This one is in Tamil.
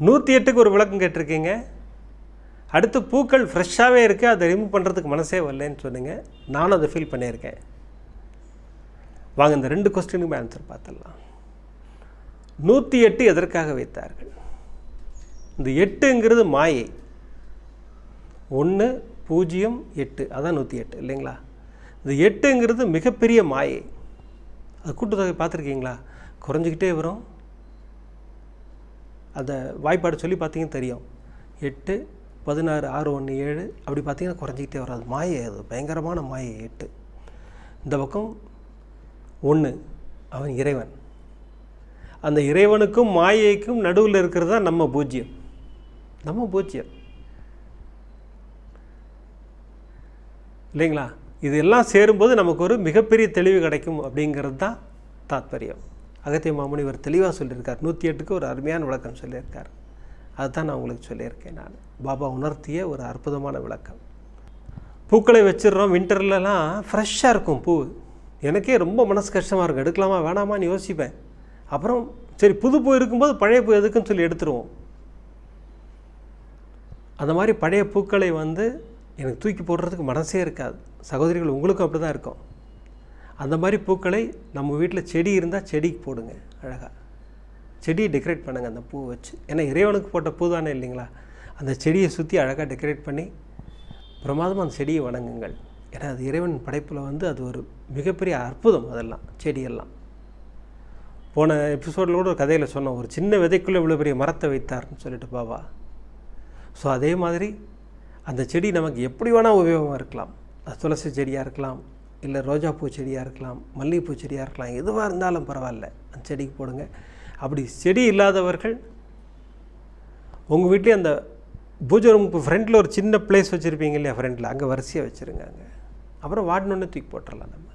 108க்கு ஒரு விளக்கம் கேட்டிருக்கீங்க. அடுத்து பூக்கள் ஃப்ரெஷ்ஷாகவே இருக்குது, அதை ரிமூவ் பண்ணுறதுக்கு மனசே வரலன்னு சொன்னீங்க. நானும் அதை ஃபீல் பண்ணியிருக்கேன். வாங்க இந்த 2 கொஸ்டினுக்குமே ஆன்சர் பார்த்துடலாம். 108 எதற்காக வைத்தார்கள்? இந்த 8ங்கிறது மாயை. 1 0 8 அதான் 108 இல்லைங்களா? இந்த 8ங்கிறது மிகப்பெரிய மாயை. அது கூட்டுத்தொகை பார்த்துருக்கீங்களா? குறைஞ்சிக்கிட்டே வரும். அந்த வாய்ப்பாடு சொல்லி பார்த்தீங்கன்னா தெரியும். 8 16 6 1 7 அப்படி பார்த்தீங்கன்னா குறைஞ்சிக்கிட்டே வரும். அது மாயை, அது பயங்கரமான மாயை 8. இந்த பக்கம் 1 அவன் இறைவன். அந்த இறைவனுக்கும் மாயைக்கும் நடுவில் இருக்கிறது தான் நம்ம பூஜ்யம். நம்ம பூஜ்யம் இல்லைங்களா? இதெல்லாம் சேரும்போது நமக்கு ஒரு மிகப்பெரிய தெளிவு கிடைக்கும் அப்படிங்கிறது தான் தாத்பரியம். அகத்திய மாமுனிவர் தெளிவாக சொல்லியிருக்கார். 108க்கு ஒரு அருமையான விளக்கம் சொல்லியிருக்கார். அதுதான் நான் உங்களுக்கு சொல்லியிருக்கேன். நான் பாபா உணர்த்திய ஒரு அற்புதமான விளக்கம். பூக்களை வச்சிடுறோம். வின்டர்லலாம் ஃப்ரெஷ்ஷாக இருக்கும் பூ. எனக்கே ரொம்ப மனசு கஷ்டமாக இருக்கும். எடுக்கலாமா வேணாமான்னு யோசிப்பேன். அப்புறம் சரி புது பூ இருக்கும்போது பழைய பூ எதுக்குன்னு சொல்லி எடுத்துருவோம். அந்த மாதிரி பழைய பூக்களை எனக்கு தூக்கி போடுறதுக்கு மனசே இருக்காது. சகோதரிகள் உங்களுக்கும் அப்படி தான் இருக்கும். அந்த மாதிரி பூக்களை நம்ம வீட்டில் செடி இருந்தால் செடிக்கு போடுங்க. அழகாக செடியை டெக்கரேட் பண்ணுங்கள் அந்த பூ வச்சு. ஏன்னா இறைவனுக்கு போட்ட பூ தானே இல்லைங்களா? அந்த செடியை சுற்றி அழகாக டெக்கரேட் பண்ணி பிரமாதமாக அந்த செடியை வணங்குங்கள். ஏன்னா அது இறைவன் படைப்பில் அது ஒரு மிகப்பெரிய அற்புதம். அதெல்லாம் செடியெல்லாம் போன எபிசோடில் கூட ஒரு கதையில் சொன்னோம். ஒரு சின்ன விதைக்குள்ளே இவ்வளோ பெரிய மரத்தை வைத்தார்னு சொல்லிட்டு பாபா. ஸோ அதே மாதிரி அந்த செடி நமக்கு எப்படி வேணால் உபயோகமாக இருக்கலாம். அது துளசி செடியாக இருக்கலாம், இல்லை ரோஜாப்பூ செடியாக இருக்கலாம், மல்லிகைப்பூ செடியாக இருக்கலாம். எதுவாக இருந்தாலும் பரவாயில்ல, அந்த செடிக்கு போடுங்க. அப்படி செடி இல்லாதவர்கள் உங்கள் வீட்லேயே அந்த பூஜை ரூமுக்கு ஃப்ரண்ட்டில் ஒரு சின்ன பிளேஸ் வச்சுருப்பீங்க இல்லையா? ஃப்ரண்ட்டில் அங்கே வரிசையாக வச்சுருங்க. அங்கே அப்புறம் வாடினோடனே தூக்கி போட்டுடலாம் நம்ம.